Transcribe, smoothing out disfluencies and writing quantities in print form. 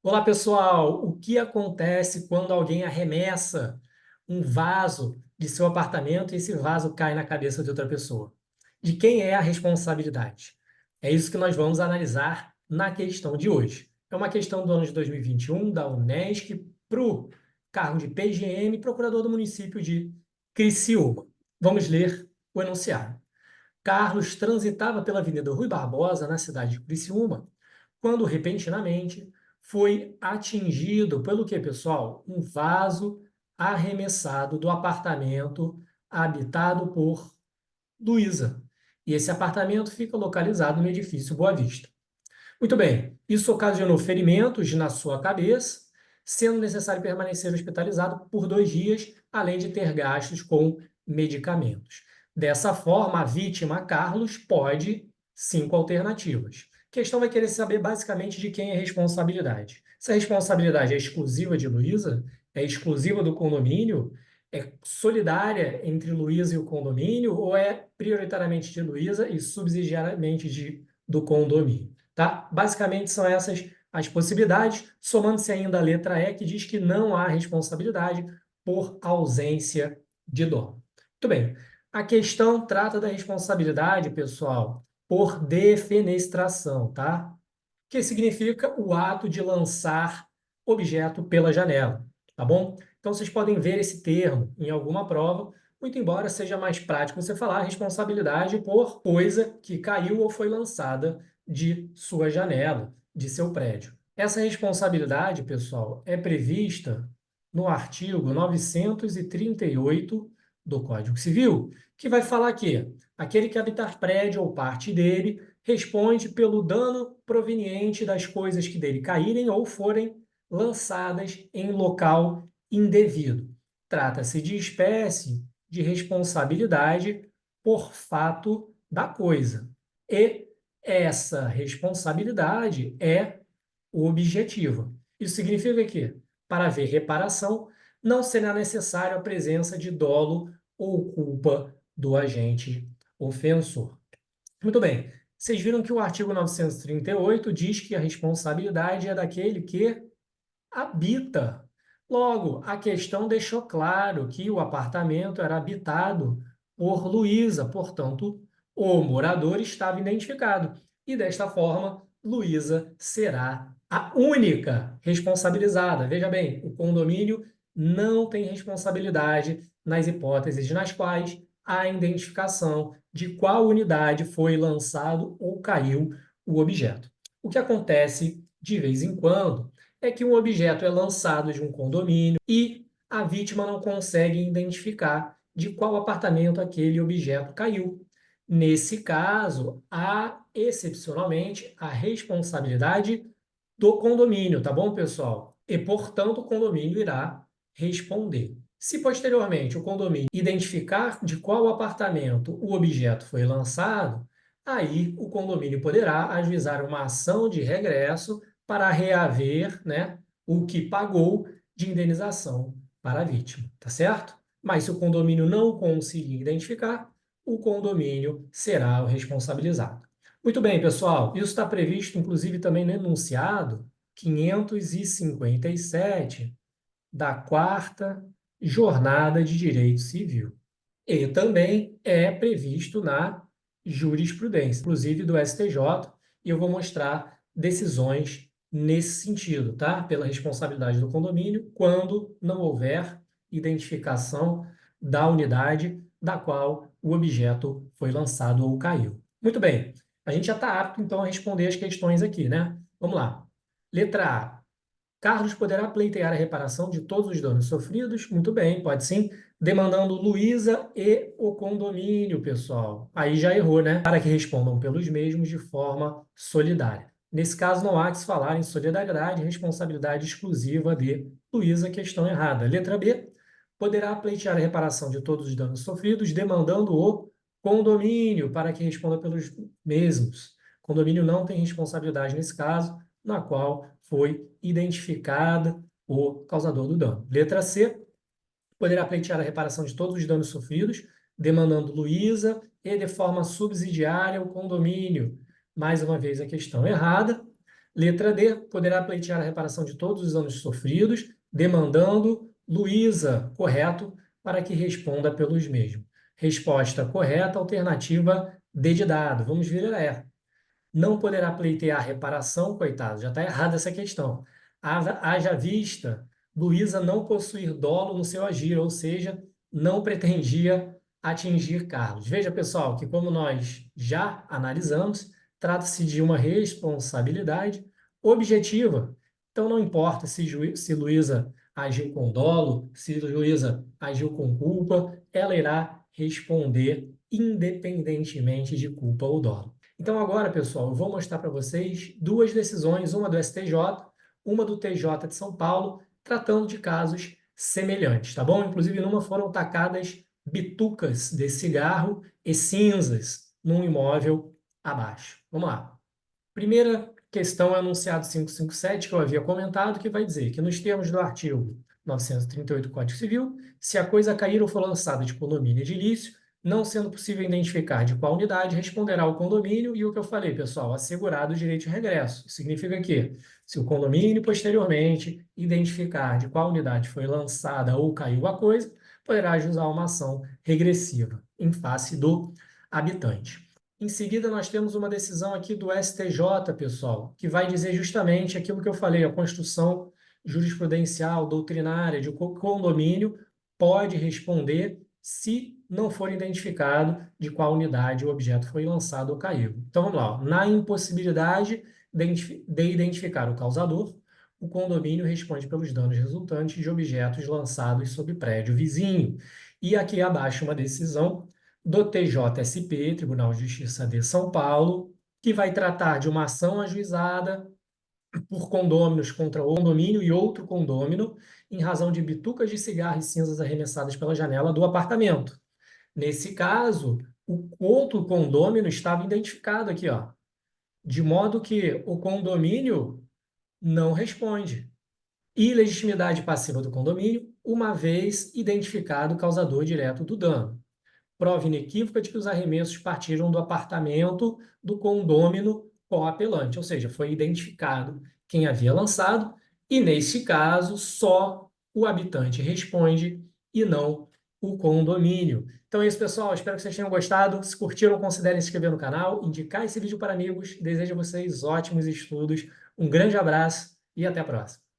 Olá, pessoal! O que acontece quando alguém arremessa um vaso de seu apartamento e esse vaso cai na cabeça de outra pessoa? De quem é a responsabilidade? É isso que nós vamos analisar na questão de hoje. É uma questão do ano de 2021 da Unesc para o cargo de PGM, procurador do município de Criciúma. Vamos ler o enunciado. Carlos transitava pela Avenida Rui Barbosa, na cidade de Criciúma, quando repentinamente foi atingido pelo que, pessoal? Um vaso arremessado do apartamento habitado por Luísa. E esse apartamento fica localizado no edifício Boa Vista. Muito bem, isso ocasionou ferimentos na sua cabeça, sendo necessário permanecer hospitalizado por 2 dias, além de ter gastos com medicamentos. Dessa forma, a vítima, Carlos, pode 5 alternativas. A questão vai querer saber basicamente de quem é a responsabilidade. Se a responsabilidade é exclusiva de Luísa, é exclusiva do condomínio, é solidária entre Luísa e o condomínio, ou é prioritariamente de Luísa e subsidiariamente do condomínio? Tá? Basicamente são essas as possibilidades, somando-se ainda a letra E, que diz que não há responsabilidade por ausência de dono. Muito bem. A questão trata da responsabilidade, pessoal, por defenestração, tá? Que significa o ato de lançar objeto pela janela, tá bom? Então vocês podem ver esse termo em alguma prova, muito embora seja mais prático você falar responsabilidade por coisa que caiu ou foi lançada de sua janela, de seu prédio. Essa responsabilidade, pessoal, é prevista no artigo 938 do Código Civil, que vai falar que aquele que habitar prédio ou parte dele responde pelo dano proveniente das coisas que dele caírem ou forem lançadas em local indevido. Trata-se de espécie de responsabilidade por fato da coisa. E essa responsabilidade é objetiva. Isso significa que, para haver reparação, não será necessário a presença de dolo ou culpa do agente ofensor. Muito bem. Vocês viram que o artigo 938 diz que a responsabilidade é daquele que habita. Logo, a questão deixou claro que o apartamento era habitado por Luísa, portanto, o morador estava identificado. E desta forma, Luísa será a única responsabilizada. Veja bem, o condomínio não tem responsabilidade nas hipóteses nas quais há identificação de qual unidade foi lançado ou caiu o objeto. O que acontece de vez em quando é que um objeto é lançado de um condomínio e a vítima não consegue identificar de qual apartamento aquele objeto caiu. Nesse caso, há excepcionalmente a responsabilidade do condomínio, tá bom, pessoal? E, portanto, o condomínio irá responder. Se posteriormente o condomínio identificar de qual apartamento o objeto foi lançado, aí o condomínio poderá ajuizar uma ação de regresso para reaver, né, o que pagou de indenização para a vítima, tá certo? Mas se o condomínio não conseguir identificar, o condomínio será o responsabilizado. Muito bem, pessoal. Isso está previsto, inclusive, também no enunciado 557 da Quarta Jornada de Direito Civil. E também é previsto na jurisprudência, inclusive do STJ, e eu vou mostrar decisões nesse sentido, tá? Pela responsabilidade do condomínio, quando não houver identificação da unidade da qual o objeto foi lançado ou caiu. Muito bem, a gente já está apto, então, a responder as questões aqui, né? Vamos lá. Letra A. Carlos poderá pleitear a reparação de todos os danos sofridos? Muito bem, pode sim, demandando Luísa e o condomínio, pessoal. Aí já errou, né? Para que respondam pelos mesmos de forma solidária. Nesse caso, não há que se falar em solidariedade e responsabilidade exclusiva de Luísa, questão errada. Letra B, poderá pleitear a reparação de todos os danos sofridos, demandando o condomínio para que responda pelos mesmos. O condomínio não tem responsabilidade nesse caso, na qual foi identificada o causador do dano. Letra C, poderá pleitear a reparação de todos os danos sofridos, demandando Luísa e de forma subsidiária o condomínio. Mais uma vez a questão errada. Letra D, poderá pleitear a reparação de todos os danos sofridos, demandando Luísa, correto, para que responda pelos mesmos. Resposta correta, alternativa D de dado. Vamos ver a E. Não poderá pleitear reparação, coitado, já está errada essa questão. Haja vista, Luísa não possuir dolo no seu agir, ou seja, não pretendia atingir Carlos. Veja, pessoal, que como nós já analisamos, trata-se de uma responsabilidade objetiva. Então, não importa se Luísa agiu com dolo, se Luísa agiu com culpa, ela irá responder independentemente de culpa ou dolo. Então, agora, pessoal, eu vou mostrar para vocês duas decisões, uma do STJ, uma do TJ de São Paulo, tratando de casos semelhantes, tá bom? Inclusive, numa foram tacadas bitucas de cigarro e cinzas num imóvel abaixo. Vamos lá. Primeira questão é o enunciado 557, que eu havia comentado, que vai dizer que, nos termos do artigo 938 do Código Civil, se a coisa cair ou for lançada de condomínio edilício, não sendo possível identificar de qual unidade, responderá o condomínio e o que eu falei, pessoal, assegurado o direito de regresso. Isso significa que, se o condomínio posteriormente identificar de qual unidade foi lançada ou caiu a coisa, poderá ajuizar uma ação regressiva em face do habitante. Em seguida, nós temos uma decisão aqui do STJ, pessoal, que vai dizer justamente aquilo que eu falei, a construção jurisprudencial, doutrinária de condomínio pode responder se não for identificado de qual unidade o objeto foi lançado ou caiu. Então, vamos lá. Na impossibilidade de identificar o causador, o condomínio responde pelos danos resultantes de objetos lançados sob prédio vizinho. E aqui abaixo uma decisão do TJSP, Tribunal de Justiça de São Paulo, que vai tratar de uma ação ajuizada por condôminos contra o condomínio e outro condômino em razão de bitucas de cigarro e cinzas arremessadas pela janela do apartamento. Nesse caso, o outro condômino estava identificado aqui, ó, de modo que o condomínio não responde. Ilegitimidade passiva do condomínio, uma vez identificado o causador direto do dano. Prova inequívoca de que os arremessos partiram do apartamento do condômino coapelante, ou seja, foi identificado quem havia lançado, e nesse caso só o habitante responde e não o condomínio. Então é isso, pessoal. Espero que vocês tenham gostado. Se curtiram, considerem se inscrever no canal, indicar esse vídeo para amigos. Desejo a vocês ótimos estudos. Um grande abraço e até a próxima.